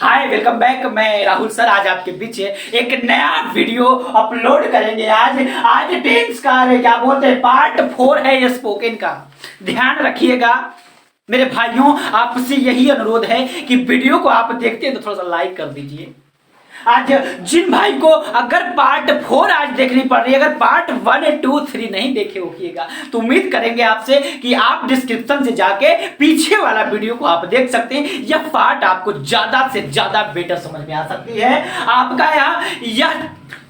Hi welcome back. मैं Rahul sir आज आपके बीच एक नया वीडियो अपलोड करेंगे। आज टेंस का क्या बोलते हैं पार्ट 4 है ये स्पोकन का। ध्यान रखिएगा मेरे भाइयों, आपसे यही अनुरोध है कि वीडियो को आप देखते हैं तो थोड़ा सा लाइक कर दीजिए। आज जिन भाई को अगर पार्ट 4 आज देखनी पड़ रही है, अगर पार्ट 1, 2, 3 नहीं देखे होइएगा तो उम्मीद करेंगे आपसे कि आप डिस्क्रिप्शन से जाके पीछे वाला वीडियो को आप देख सकते हैं। यह पार्ट आपको ज्यादा से ज्यादा बेटर समझ में आ सकती है। आपका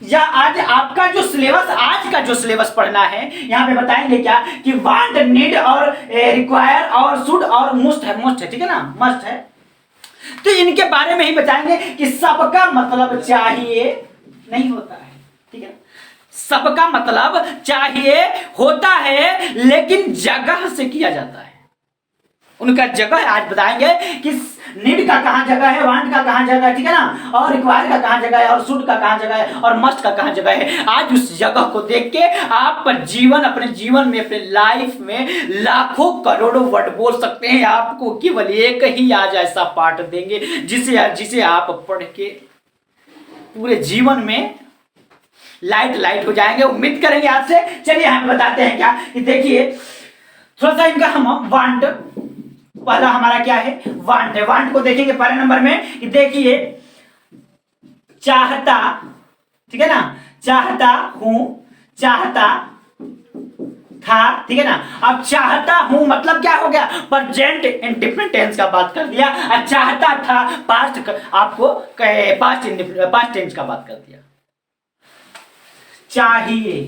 या आज आपका जो सिलेबस, आज का जो सिलेबस पढ़ना है, यहाँ पे बताएंगे क्या कि वांट, नीड और रिक्वायर और शुड और मस्ट है, ठीक है ना, मस्ट है। तो इनके बारे में ही बताएंगे कि सबका मतलब चाहिए नहीं होता है, ठीक है। सबका मतलब चाहिए होता है लेकिन जगह से किया जाता है, उनका जगह आज बताएंगे कि नीड का कहां जगह है, वांट का कहां जगह है, ठीक है ना, और रिक्वायर का कहां जगह है, और शुड का कहां जगह है, और मस्ट का कहां जगह है। आज उस जगह को देख के आप अपने जीवन में, अपने लाइफ में लाखों करोड़ों वर्ड बोल सकते हैं। आपको केवल एक ही आज ऐसा पार्ट देंगे जिसे आप पढ़ के पूरे जीवन में लाइट हो जाएंगे। उम्मीद करेंगे आपसे। चलिए हम बताते हैं क्या कि देखिए थोड़ा सा इनका हम वांट, पहला हमारा क्या है, वांट है। वांट को देखेंगे पहले नंबर में कि देखिए चाहता, ठीक है ना, चाहता हूं, चाहता था, ठीक है ना। अब चाहता हूं मतलब क्या हो गया, प्रेजेंट इंडिफरेंट टेंस का बात कर दिया। और चाहता था पास्ट, आपको पास्ट टेंस का बात कर दिया। चाहिए,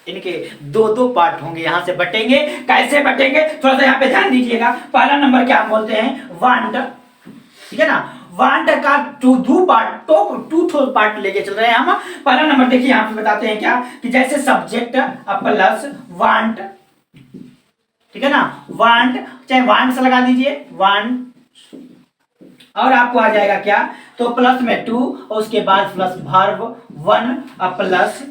इनके दो पार्ट होंगे, यहां से बटेंगे। कैसे बटेंगे थोड़ा सा यहां पे ध्यान दीजिएगा। पहला नंबर क्या बोलते हैं, वांट, ठीक है ना। वांट का टू पार्ट लेके चल रहे हैं हम। पहला नंबर देखिए यहां पे बताते हैं क्या कि जैसे सब्जेक्ट प्लस वांट, ठीक है ना, वांट, चाहे वांट से लगा दीजिए, वांट, और आपको आ जाएगा क्या, तो प्लस में 2 और उसके बाद plus verb 1 plus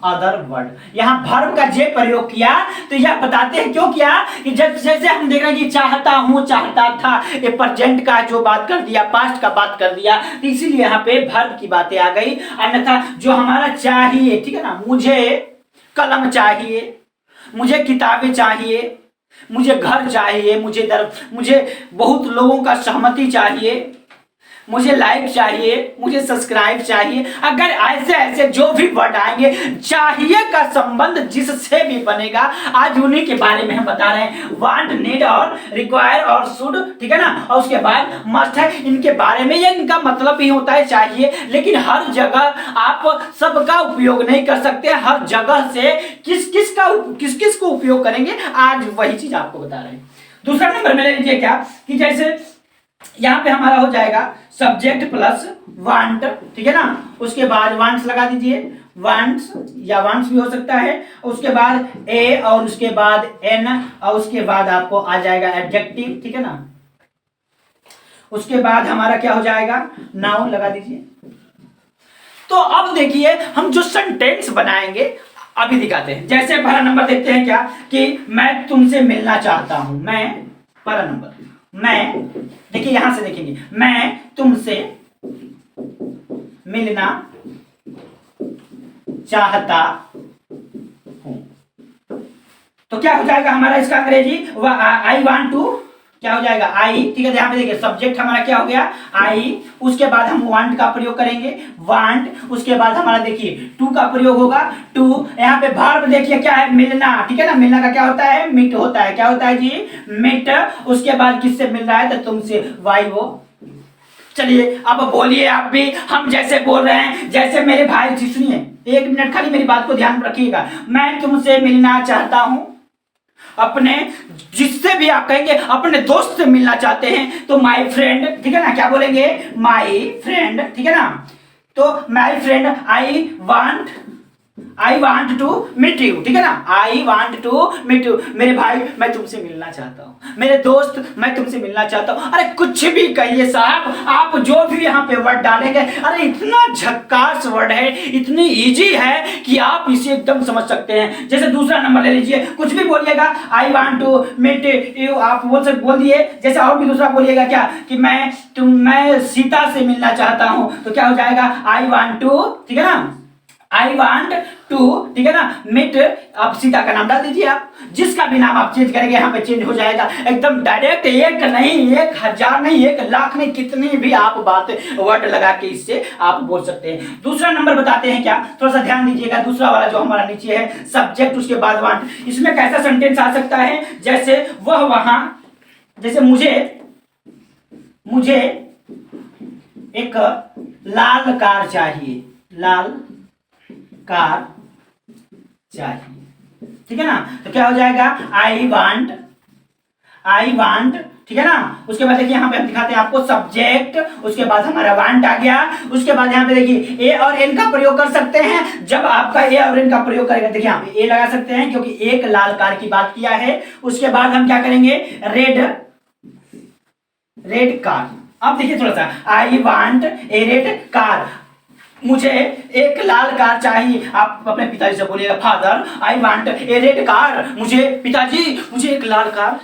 other word. यहां वर्ब का जे प्रयोग किया तो यह बताते हैं क्यों किया कि जैसे हम देख रहे हैं कि चाहता हूं, चाहता था, ये प्रेजेंट का जो बात कर दिया, पास्ट का बात कर दिया, तो इसीलिए यहां पे वर्ब की बातें आ गई। अन्यथा जो हमारा चाहिए, ठीक है ना, मुझे कलम चाहिए, मुझे किताबें चाहिए, मुझे घर चाहिए, मुझे बहुत लोगों का सहमति चाहिए, मुझे लाइक चाहिए, मुझे सब्सक्राइब चाहिए। अगर ऐसे जो भी वर्ड आएंगे, चाहिए का संबंध जिससे भी बनेगा, आज उन्हीं के बारे में हम बता रहे हैं। वांट, नीड और रिक्वायर और शुड, ठीक है ना, और उसके बाद मस्ट है। इनके बारे में, ये इनका मतलब ही होता है चाहिए, लेकिन हर जगह आप सबका उपयोग नहीं कर सकते। हर जगह से किस किस को उपयोग करेंगे, आज वही चीज आपको बता रहे हैं। दूसरा नंबर में ले लीजिए क्या कि जैसे यहां पे हमारा हो जाएगा सब्जेक्ट प्लस वांट, ठीक है ना, उसके बाद वांट्स लगा दीजिए, वांट्स या वांट्स भी हो सकता है, उसके बाद ए और उसके बाद एन और उसके बाद आपको आ जाएगा एडजेक्टिव, ठीक है ना। उसके बाद हमारा क्या हो जाएगा, नाउन लगा दीजिए। तो अब देखिए हम जो सेंटेंस बनाएंगे अभी दिखाते हैं। जैसे पहला नंबर देखते हैं क्या कि मैं तुमसे मिलना चाहता हूं। मैं, पहला नंबर, मैं, देखिए यहां से देखेंगे, मैं तुमसे मिलना चाहता हूं। तो क्या हो जाएगा हमारा इसका अंग्रेजी, आई वांट टू, क्या हो जाएगा, आई, ठीक है। यहां पे देखिए सब्जेक्ट हमारा क्या हो गया, आई, उसके बाद हम वांट का प्रयोग करेंगे, वांट, उसके बाद हमारा देखिए टू का प्रयोग होगा, टू। यहाँ पे वर्ब देखिए क्या है, मिलना, ठीक है ना, मिलना का क्या होता है, मीट होता है, क्या होता है जी, मीट। उसके बाद किससे मिल रहा है, तो तुमसे, वाई वो। चलिए अब बोलिए आप भी, हम जैसे बोल रहे हैं, जैसे मेरे भाई जी, सुनिए 1 मिनट खाली मेरी बात को ध्यान रखिएगा। मैं तुमसे मिलना चाहता हूं, अपने, जिससे भी आप कहेंगे अपने दोस्त से मिलना चाहते हैं तो माय फ्रेंड, ठीक है ना, क्या बोलेंगे, माय फ्रेंड, ठीक है ना। तो my friend, I want I want to meet you, ठीक है ना, I want to meet you, मेरे भाई मैं तुमसे मिलना चाहता हूँ, मेरे दोस्त मैं तुमसे मिलना चाहता हूँ। अरे कुछ भी कहिए साहब, आप जो भी यहाँ पे वर्ड डालेंगे, अरे इतना झक्कास वर्ड है, इतनी इजी है कि आप इसे एकदम समझ सकते हैं। जैसे दूसरा नंबर ले लीजिए, कुछ भी बोलिएगा, I want to meet you, आप बोल दिए। जैसे और भी दूसरा बोलिएगा क्या कि मैं सीता से मिलना चाहता हूं, तो क्या हो जाएगा, आई वॉन्ट टू, ठीक है ना, आई वॉन्ट टू, ठीक है ना, मीट, आप सीता का नाम डाल दीजिए। आप जिसका भी नाम आप चेंज करेंगे यहाँ पे चेंज हो जाएगा एकदम डायरेक्ट, एक नहीं, 1000 नहीं, 1,00,000 नहीं, कितनी भी आप बात वर्ड लगा के इससे आप बोल सकते हैं। दूसरा नंबर बताते हैं क्या, थोड़ा सा ध्यान दीजिएगा। दूसरा वाला जो हमारा नीचे है सब्जेक्ट, उसके बाद वांट, इसमें कैसा सेंटेंस आ सकता है, जैसे वह वहां, जैसे मुझे एक लाल कार चाहिए, लाल कार चाहिए, ठीक है ना, तो क्या हो जाएगा, आई वांट, ठीक है ना। उसके बाद देखिए यहाँ पे हम दिखाते हैं आपको सब्जेक्ट, उसके बाद हमारा वांट आ गया। उसके बाद यहाँ पे देखिए ए और एन का प्रयोग कर सकते हैं। जब आपका ए और एन का प्रयोग करेगा, देखिए यहाँ पे ए लगा सकते हैं क्योंकि एक लाल कार की बात किया है। उसके बाद हम क्या करेंगे, रेड कार। अब देखिए थोड़ा सा, I want a red car, मुझे एक लाल कार चाहिए। आप अपने पिताजी से बोलिएगा, father I want a red car, पिताजी मुझे एक लाल कार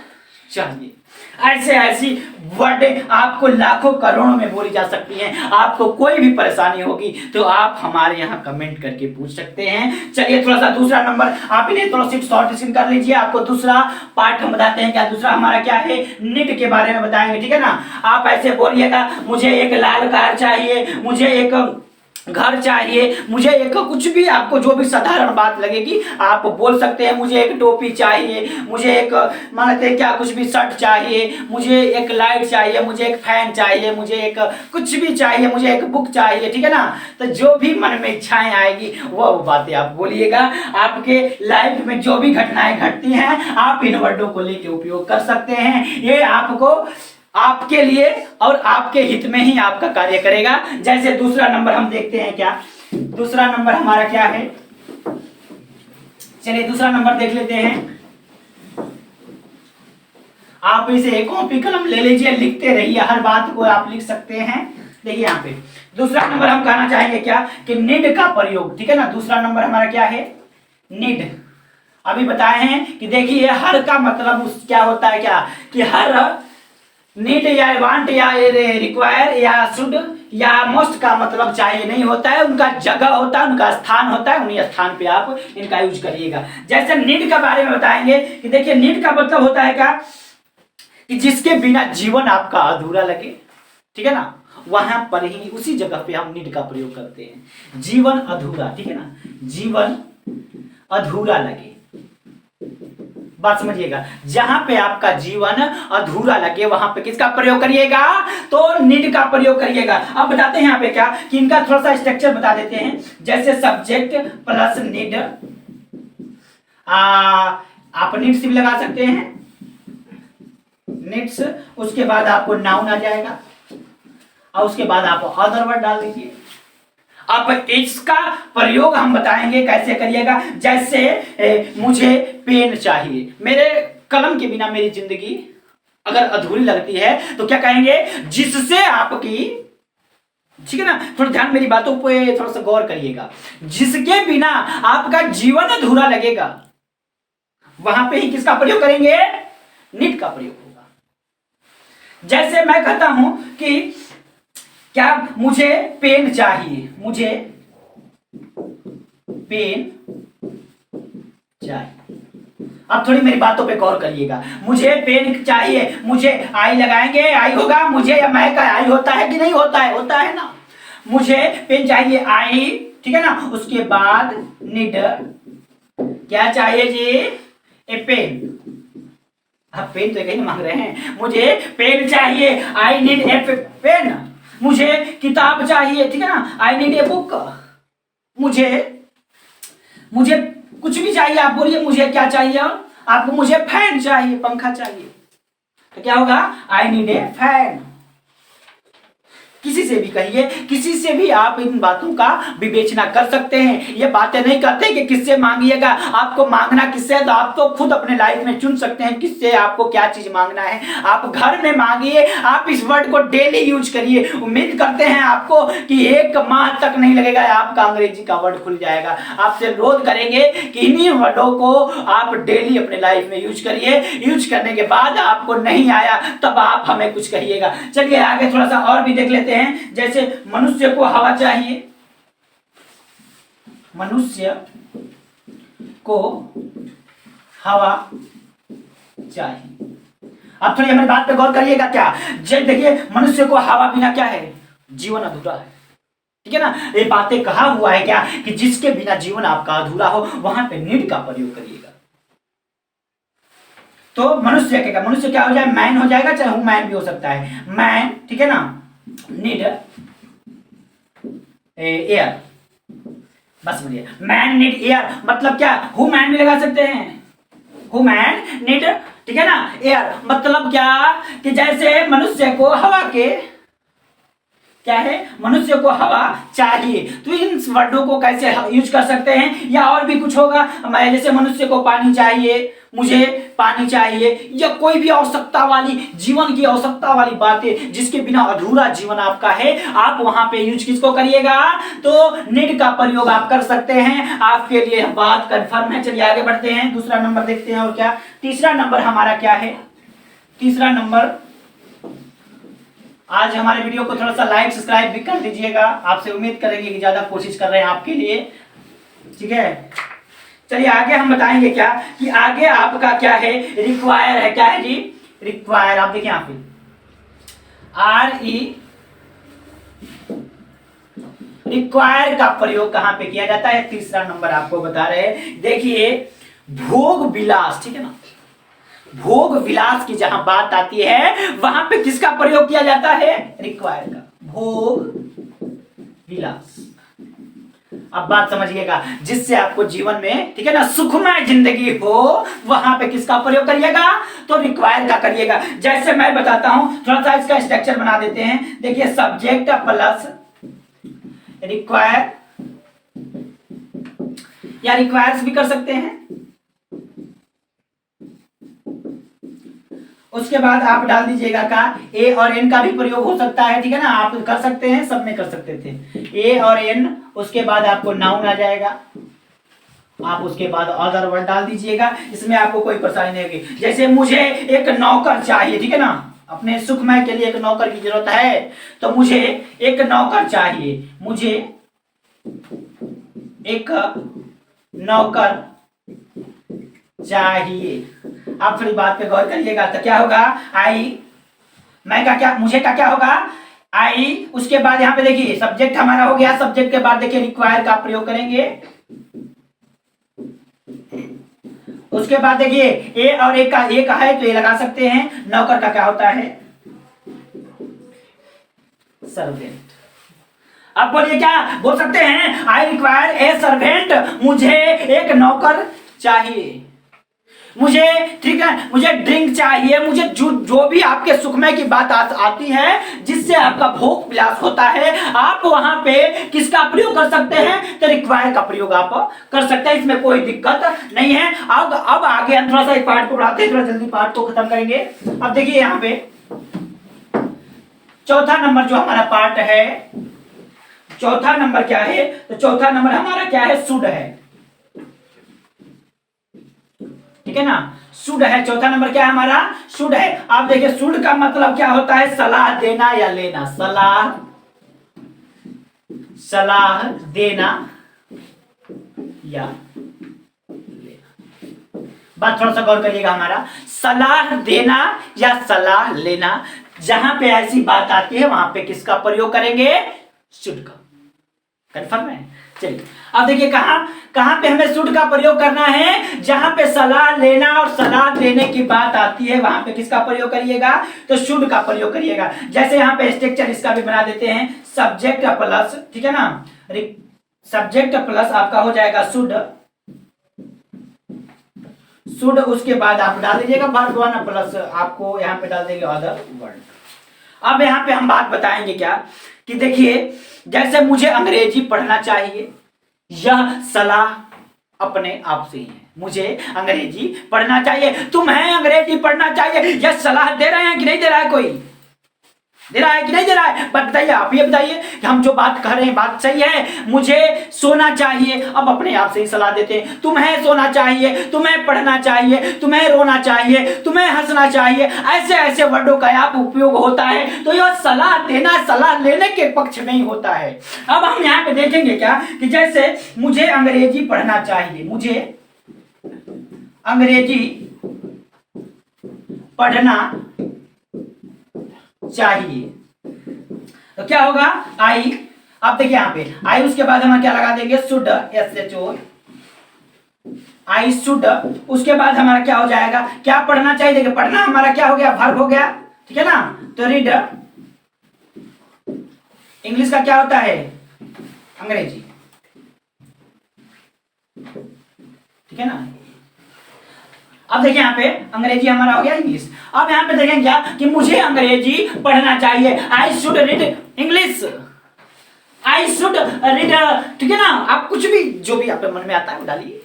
चाहिए। ऐसी वर्ड आपको लाखों करोड़ों में बोली जा सकती हैं। आपको कोई भी परेशानी होगी तो आप हमारे यहाँ कमेंट करके पूछ सकते हैं। चलिए थोड़ा सा दूसरा नंबर आप इन्हें थोड़ा सी शॉर्ट स्क्रीन कर लीजिए। आपको दूसरा पार्ट हम बताते हैं क्या, दूसरा हमारा क्या है, नीड के बारे में बताएंगे, ठीक है ना। आप ऐसे बोलिएगा, मुझे एक लाल कार चाहिए, मुझे एक घर चाहिए, मुझे एक, कुछ भी आपको जो भी साधारण बात लगेगी आप बोल सकते हैं। मुझे एक टोपी चाहिए, मुझे एक, मान लेते हैं क्या, कुछ भी शर्ट चाहिए, मुझे एक लाइट चाहिए, मुझे एक फैन चाहिए, मुझे एक कुछ भी चाहिए, मुझे एक बुक चाहिए, ठीक है ना। तो जो भी मन में इच्छाएं आएगी वो बातें आप बोलिएगा। आपके लाइफ में जो भी घटनाएं घटती हैं आप इन वर्डों को लेके उपयोग कर सकते हैं। ये आपको, आपके लिए और आपके हित में ही आपका कार्य करेगा। जैसे दूसरा नंबर हम देखते हैं क्या, दूसरा नंबर हमारा क्या है, चलिए दूसरा नंबर देख लेते हैं। आप इसे कॉपी कलम ले लीजिए, लिखते रहिए, हर बात को आप लिख सकते हैं। देखिए यहाँ पे दूसरा नंबर हम कहना चाहेंगे क्या कि नीड का प्रयोग, ठीक है ना। दूसरा नंबर हमारा क्या है, नीड। अभी बताए हैं कि देखिए हर का मतलब क्या होता है, क्या कि हर, नीड या वांट या रिक्वायर या शुड या मोस्ट का मतलब चाहिए नहीं होता है, उनका जगह होता है, उनका स्थान होता है, उन्हीं स्थान पे आप इनका यूज करिएगा। जैसे नीड के बारे में बताएंगे कि देखिए नीड का मतलब होता है क्या कि जिसके बिना जीवन आपका अधूरा लगे, ठीक है ना, वहां पर ही उसी जगह पे हम नीड का प्रयोग करते हैं। जीवन अधूरा, ठीक है ना, जीवन अधूरा लगे, बात समझिएगा, जहां पे आपका जीवन अधूरा लगे वहां पे किसका प्रयोग करिएगा, तो नीड का प्रयोग करिएगा। अब बताते हैं यहाँ पे क्या कि इनका थोड़ा सा स्ट्रक्चर बता देते हैं। जैसे सब्जेक्ट प्लस नीड, आप नीड्स भी लगा सकते हैं, नीड्स, उसके बाद आपको नाउन आ जाएगा और उसके बाद आप अदर वर्ड डाल दीजिए। अब इसका प्रयोग हम बताएंगे कैसे करिएगा। जैसे मुझे पेन चाहिए, मेरे कलम के बिना मेरी जिंदगी अगर अधूरी लगती है तो क्या कहेंगे, जिससे आपकी, ठीक है ना, थोड़ा ध्यान मेरी बातों पे थोड़ा सा गौर करिएगा, जिसके बिना आपका जीवन अधूरा लगेगा वहां पे ही किसका प्रयोग करेंगे, नीड का प्रयोग होगा। जैसे मैं कहता हूं कि क्या मुझे पेन चाहिए, मुझे पेन चाहिए। अब थोड़ी मेरी बातों पे गौर करिएगा, मुझे पेन चाहिए, मुझे आई लगाएंगे, आई होगा, मुझे या मैं का आई होता है कि नहीं होता है, होता है ना। मुझे पेन चाहिए, आई, ठीक है ना। उसके बाद नीड, क्या चाहिए जी, ए पेन। अब पेन तो कहीं मांग रहे हैं, मुझे पेन चाहिए, आई नीड ए पेन। मुझे किताब चाहिए, ठीक है ना, आई नीड ए बुक। मुझे कुछ भी चाहिए, आप बोलिए मुझे क्या चाहिए, आपको मुझे फैन चाहिए, पंखा चाहिए, तो क्या होगा, आई नीड ए फैन। किसी से भी कहिए, किसी से भी आप इन बातों का विवेचना कर सकते हैं। ये बातें नहीं करते कि किससे मांगिएगा, आपको मांगना किससे है तो आप तो खुद अपने लाइफ में चुन सकते हैं किससे आपको क्या चीज मांगना है। आप घर में मांगिए, आप इस वर्ड को डेली यूज करिए। उम्मीद करते हैं आपको कि 1 माह तक नहीं लगेगा, आपका अंग्रेजी का वर्ड खुल जाएगा। आपसे अनुरोध करेंगे कि इन्हीं वर्डों को आप डेली अपने लाइफ में यूज करिए। यूज करने के बाद आपको नहीं आया तब आप हमें कुछ कहिएगा। चलिए आगे थोड़ा सा और भी देख लेते हैं। जैसे मनुष्य को हवा चाहिए, मनुष्य को हवा चाहिए। अब थोड़ी हमारी बात पे गौर करिएगा। क्या जब देखिए, मनुष्य को हवा बिना क्या है, जीवन अधूरा है। ठीक है ना, ये बातें कहा हुआ है क्या कि जिसके बिना जीवन आपका अधूरा हो, वहां पे नीड का प्रयोग करिएगा। तो मनुष्य क्या, मनुष्य क्या हो जाए, मैन हो जाएगा, चाहे ह्यूमैन भी हो सकता है, मैन। ठीक है ना, नीड एयर, बस बोलिए मैन नीड एयर, मतलब क्या, ह्यूमैन भी लगा सकते हैं, ह्यूमैन नीड, ठीक है ना, एयर। मतलब क्या कि जैसे मनुष्य को हवा के क्या है, मनुष्य को हवा चाहिए। तो इन वर्डों को कैसे यूज कर सकते हैं, या और भी कुछ होगा, जैसे मनुष्य को पानी चाहिए, मुझे पानी चाहिए, या कोई भी आवश्यकता वाली, जीवन की आवश्यकता वाली बातें जिसके बिना अधूरा जीवन आपका है, आप वहां पे यूज किसको करिएगा, तो नीड का प्रयोग आप कर सकते हैं। आपके लिए बात कंफर्म है। चलिए आगे बढ़ते हैं, दूसरा नंबर देखते हैं। और क्या तीसरा नंबर हमारा क्या है, तीसरा नंबर, आज हमारे वीडियो को थोड़ा सा लाइक सब्सक्राइब भी कर दीजिएगा। आपसे उम्मीद करेंगे कि ज्यादा कोशिश कर रहे हैं आपके लिए। ठीक है, चलिए आगे हम बताएंगे क्या कि आगे आपका क्या है, रिक्वायर है। क्या है जी, रिक्वायर। आप देखिए यहाँ पे RE, रिक्वायर का प्रयोग कहां पे किया जाता है, तीसरा नंबर आपको बता रहे हैं। देखिए भोग विलास, ठीक है ना, भोग विलास की जहां बात आती है वहां पे किसका प्रयोग किया जाता है, रिक्वायर का, भोग विलास। अब बात समझिएगा, जिससे आपको जीवन में, ठीक है ना, सुखमय जिंदगी हो, वहां पे किसका प्रयोग करिएगा, तो रिक्वायर का करिएगा। जैसे मैं बताता हूं, थोड़ा सा इसका स्ट्रक्चर बना देते हैं। देखिए सब्जेक्ट प्लस रिक्वायर, या रिक्वायर्स भी कर सकते हैं। उसके बाद आप डाल दीजिएगा का ए और एन का भी प्रयोग हो सकता है। ठीक है ना, आप कर सकते हैं, सब में कर सकते थे, ए और एन। उसके बाद आपको नाउन आ जाएगा, आप उसके बाद अदर वर्ड डाल दीजिएगा। इसमें आपको कोई परेशानी नहीं होगी। जैसे मुझे एक नौकर चाहिए, ठीक है ना, अपने सुखमय के लिए एक नौकर की जरूरत है, तो मुझे एक नौकर चाहिए, मुझे एक नौकर चाहिए। आप थोड़ी बात पे गौर करिएगा, तो क्या होगा, आई, मैं का क्या, मुझे का क्या होगा, आई। उसके बाद यहाँ पे देखिए सब्जेक्ट हमारा हो गया, सब्जेक्ट के बाद देखिए रिक्वायर का प्रयोग करेंगे। उसके बाद देखिए ए और एक का, एक है तो ये लगा सकते हैं। नौकर का क्या होता है, सर्वेंट। अब बोलिए क्या बोल सकते हैं, आई रिक्वायर ए सर्वेंट, मुझे एक नौकर चाहिए, मुझे, ठीक है, मुझे ड्रिंक चाहिए, मुझे जो भी आपके सुखमय की बात आती है, जिससे आपका भोग विलास होता है, आप वहां पे किसका प्रयोग कर सकते हैं, तो रिक्वायर का प्रयोग आप कर सकते हैं। इसमें कोई दिक्कत नहीं है। अब आगे हम थोड़ा सा एक पार्ट को बढ़ाते हैं, थोड़ा जल्दी पार्ट को खत्म करेंगे। अब देखिए यहाँ पे चौथा नंबर जो हमारा पार्ट है, चौथा नंबर क्या है, तो चौथा नंबर हमारा क्या है, शुड है। ठीक है ना, शुड है। चौथा नंबर क्या है हमारा, शुड है। आप देखिए शुड का मतलब क्या होता है, सलाह देना या लेना, सलाह, सलाह देना या लेना। बात थोड़ा सा गौर करिएगा, हमारा सलाह देना या सलाह लेना, जहां पे ऐसी बात आती है वहां पे किसका प्रयोग करेंगे, शुड का। कंफर्म है। चलिए अब देखिए कहां पे हमें शुड का प्रयोग करना है, जहां पे सलाह लेना और सलाह देने की बात आती है वहां पे किसका प्रयोग करिएगा, तो शुड का प्रयोग करिएगा। जैसे यहाँ पे स्ट्रक्चर इसका भी बना देते हैं, सब्जेक्ट प्लस, ठीक है ना, सब्जेक्ट प्लस आपका हो जाएगा शुड, शुड। उसके बाद आप डाल दीजिएगा वर्ब वन प्लस आपको यहाँ पे डाल देंगे अदर वर्ड। अब यहाँ पे हम बात बताएंगे क्या कि देखिए, जैसे मुझे अंग्रेजी पढ़ना चाहिए, यह सलाह अपने आप से ही है। मुझे अंग्रेजी पढ़ना चाहिए, तुम्हें अंग्रेजी पढ़ना चाहिए, यह सलाह दे रहे हैं कि नहीं दे रहा है? कोई दे रहा है कि नहीं दे रहा है? बताइए, आप ये बताइए कि हम जो बात कह रहे हैं बात सही है। मुझे सोना चाहिए, अब अपने आप से ही सलाह देते हैं, तुम्हें सोना चाहिए, तुम्हें पढ़ना चाहिए, तुम्हें रोना चाहिए, तुम्हें हंसना चाहिए, ऐसे ऐसे वर्डों का आप उपयोग होता है। तो यह सलाह देना सलाह लेने के पक्ष में ही होता है। अब हम यहाँ पे देखेंगे क्या कि जैसे मुझे अंग्रेजी पढ़ना चाहिए, मुझे अंग्रेजी पढ़ना चाहिए, तो क्या होगा? आई। अब देखिए यहाँ पे आई, उसके बाद हम क्या लगा देंगे? Should, SHO, I should. उसके बाद हमारा क्या हो जाएगा? क्या पढ़ना चाहिए? देखिए पढ़ना हमारा क्या हो गया? वर्ब हो गया, ठीक है ना? तो रीड, इंग्लिश का क्या होता है? अंग्रेजी, ठीक है ना? अब देखिए यहाँ पे अंग्रेजी हमारा हो गया इंग्लिश। अब यहाँ पे देखें क्या कि मुझे अंग्रेजी पढ़ना चाहिए, I should read English, I should read, ठीक है ना? आप कुछ भी जो भी आपके मन में आता है वो डालिए,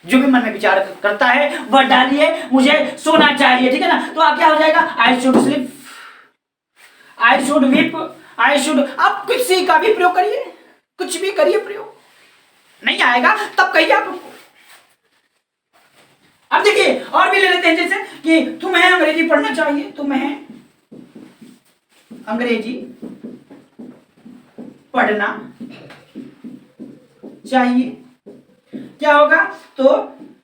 जो भी मन में विचार करता है वह डालिए। मुझे सोना चाहिए, ठीक है ना? तो क्या हो जाएगा? I should sleep, I should weep, I should. आप किसी का भी प्रयोग करिए, कुछ भी करिए प्रयोग, नहीं आएगा तब कहिए आप हमको। अब देखिए और भी ले लेते हैं, जैसे कि तुम्हें अंग्रेजी पढ़ना चाहिए, तुम्हें अंग्रेजी पढ़ना चाहिए, क्या होगा? तो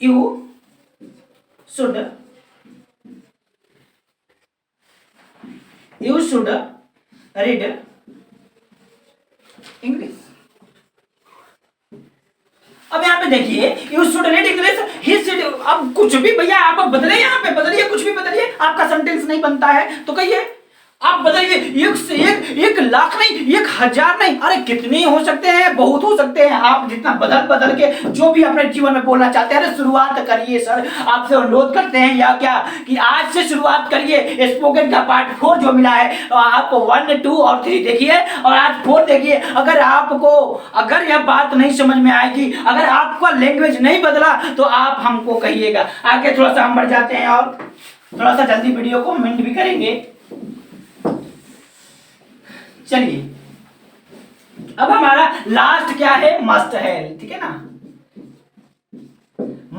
यू शुड रीड इंग्लिश। अब यहाँ पे देखिए you should read English, he should. अब कुछ भी भैया आप बदले, यहाँ पे बदलिए, कुछ भी बदलिए, आपका सेंटेंस नहीं बनता है तो कहिए, आप बताइए। एक से एक लाख नहीं, 1000 नहीं, अरे कितने हो सकते हैं? बहुत हो सकते हैं। आप जितना बदल बदल के जो भी अपने जीवन में बोलना चाहते हैं, अरे शुरुआत करिए सर, आपसे अनुरोध करते हैं या क्या कि आज से शुरुआत करिए। स्पोकन का पार्ट 4 जो मिला है, आपको 1, 2 और 3 देखिए और आज 4 देखिए। अगर यह बात नहीं समझ में आएगी, अगर आपका लैंग्वेज नहीं बदला तो आप हमको कहिएगा। आगे थोड़ा सा हम बढ़ जाते हैं और थोड़ा सा जल्दी वीडियो को मिनट भी करेंगे। चलिए अब हमारा लास्ट क्या है? मस्ट है, ठीक है ना?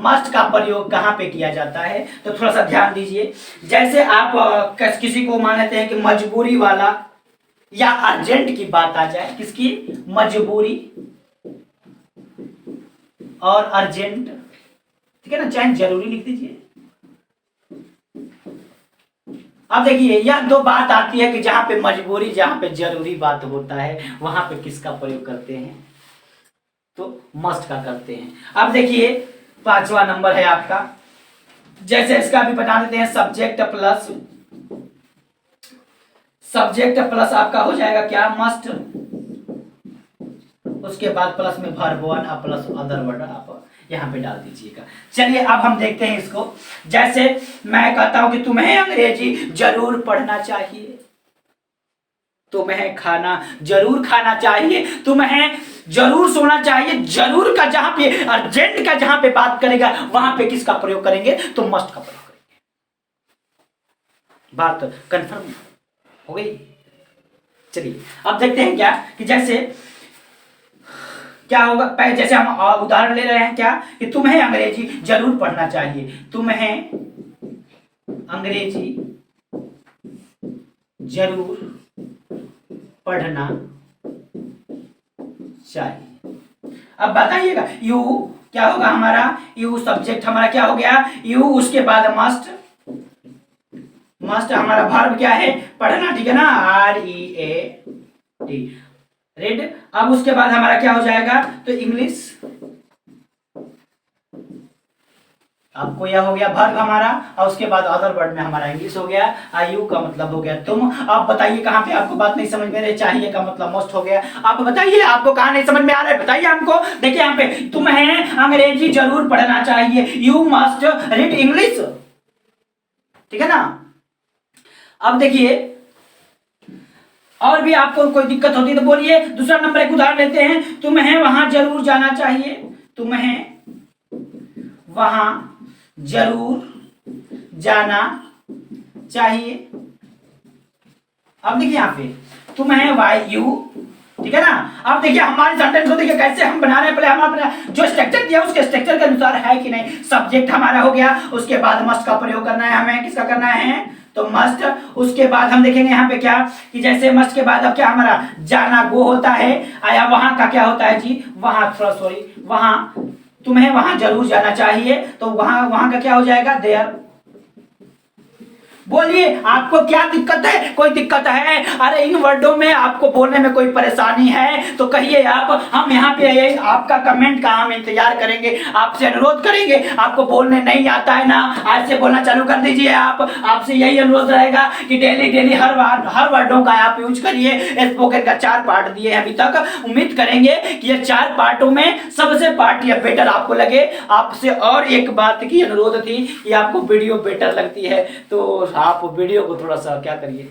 मस्ट का प्रयोग कहां पे किया जाता है तो थोड़ा सा ध्यान दीजिए। जैसे आप किसी को मान लेते हैं कि मजबूरी वाला या अर्जेंट की बात आ जाए, किसकी? मजबूरी और अर्जेंट, ठीक है ना? चाहे जरूरी लिख दीजिए। अब देखिए यह दो बात आती है कि जहां पे मजबूरी, जहां पे जरूरी बात होता है, वहां पे किसका प्रयोग करते हैं? तो मस्ट का करते हैं। अब देखिए 5वां नंबर है आपका, जैसे इसका भी बता देते हैं, सब्जेक्ट प्लस आपका हो जाएगा क्या? मस्ट। उसके बाद प्लस में वर्ब 1 प्लस अदर वर्ड आप यहां पे डाल दीजिएगा। चलिए अब हम देखते हैं इसको। जैसे मैं कहता हूं कि तुम्हें अंग्रेजी जरूर पढ़ना चाहिए, तुम्हें खाना जरूर खाना चाहिए, तुम्हें जरूर सोना चाहिए। जरूर का जहां पे, अर्जेंट का जहां पे बात करेगा वहां पे किसका प्रयोग करेंगे? तो मस्ट का प्रयोग करेंगे। बात कंफर्म हो गई? चलिए अब देखते हैं क्या कि जैसे क्या होगा। पहले जैसे हम उदाहरण ले रहे हैं क्या कि तुम्हें अंग्रेजी जरूर पढ़ना चाहिए, तुम्हें अंग्रेजी जरूर पढ़ना चाहिए। अब बताइएगा यू क्या होगा हमारा? यू सब्जेक्ट हमारा क्या हो गया? यू, उसके बाद मस्ट हमारा वर्ब क्या है? पढ़ना, ठीक है ना? READ, read. अब उसके बाद हमारा क्या हो जाएगा? तो इंग्लिश, आपको यह हो गया वर्ब हमारा, और उसके बाद अदर वर्ड में हमारा इंग्लिश हो गया। आयु का मतलब हो गया तुम। आप बताइए कहां पे आपको बात नहीं समझ में रही? चाहिए का मतलब मस्ट हो गया। आप बताइए आपको कहां नहीं समझ में आ रहा है, बताइए हमको। देखिए यहाँ पे तुम्हें अंग्रेजी जरूर पढ़ना चाहिए, यू मस्ट रीड इंग्लिश, ठीक है ना? अब देखिए और भी आपको कोई दिक्कत होती है तो बोलिए। दूसरा नंबर एक उदाहरण लेते हैं, तुम्हें वहां जरूर जाना चाहिए, तुम्हें वहां जरूर जाना चाहिए। अब देखिए यहां पे तुम्हें वायु, ठीक है ना। अब देखिए हमारे सेंटेंस को देखिए कैसे हम बना रहे हैं। पहले हम अपना जो स्ट्रक्चर दिया उसके स्ट्रक्चर के अनुसार है कि नहीं। सब्जेक्ट हमारा हो गया, उसके बाद मस्ट का प्रयोग करना है हमें। किसका करना है तो मस्ट। उसके बाद हम देखेंगे यहाँ पे क्या कि जैसे मस्ट के बाद अब क्या हमारा जाना गो होता है, आया वहां का क्या होता है जी वहां, सॉरी वहां, तुम्हें वहां जरूर जाना चाहिए तो वहां, वहां का क्या हो जाएगा देयर। बोलिए आपको क्या दिक्कत है, कोई दिक्कत है? अरे इन वर्डों में आपको बोलने में कोई परेशानी है तो कहिए आप, हम यहाँ पे आपका कमेंट का हम इंतजार करेंगे, आपसे अनुरोध करेंगे। आपको बोलने नहीं आता है ना, आज से बोलना चालू कर दीजिए आप। आपसे यही अनुरोध रहेगा कि डेली डेली हर वर्डों का आप यूज करिए। स्पोकन का 4 पार्ट दिए अभी तक, उम्मीद करेंगे कि ये 4 पार्टों में सबसे पार्ट या बेटर आपको लगे। आपसे और एक बात की अनुरोध थी कि आपको वीडियो बेटर लगती है तो आप वीडियो को थोड़ा सा क्या करिए,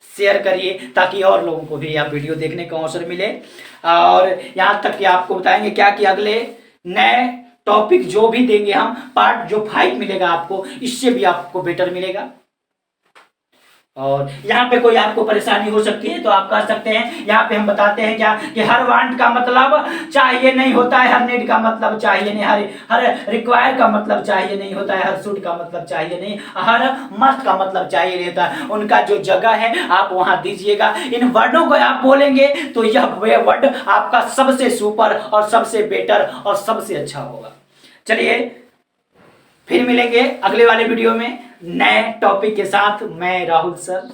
शेयर करिए, ताकि और लोगों को भी यह वीडियो देखने का अवसर मिले। और यहां तक कि आपको बताएंगे क्या कि अगले नए टॉपिक जो भी देंगे हम, पार्ट जो 5 मिलेगा आपको, इससे भी आपको बेटर मिलेगा। और यहाँ पे कोई आपको परेशानी हो सकती है तो आप कर सकते हैं। यहाँ पे हम बताते हैं क्या कि हर वांट का मतलब चाहिए नहीं होता है, हर नीड का मतलब चाहिए नहीं, हर रिक्वायर का मतलब चाहिए नहीं होता है, हर शुड का मतलब चाहिए नहीं, हर मस्ट का मतलब चाहिए नहीं होता है। उनका जो जगह है आप वहां दीजिएगा। इन वर्डों को आप बोलेंगे तो यह वर्ड आपका सबसे सुपर और सबसे बेटर और सबसे अच्छा होगा। चलिए फिर मिलेंगे अगले वाले वीडियो में नए टॉपिक के साथ। मैं राहुल सर।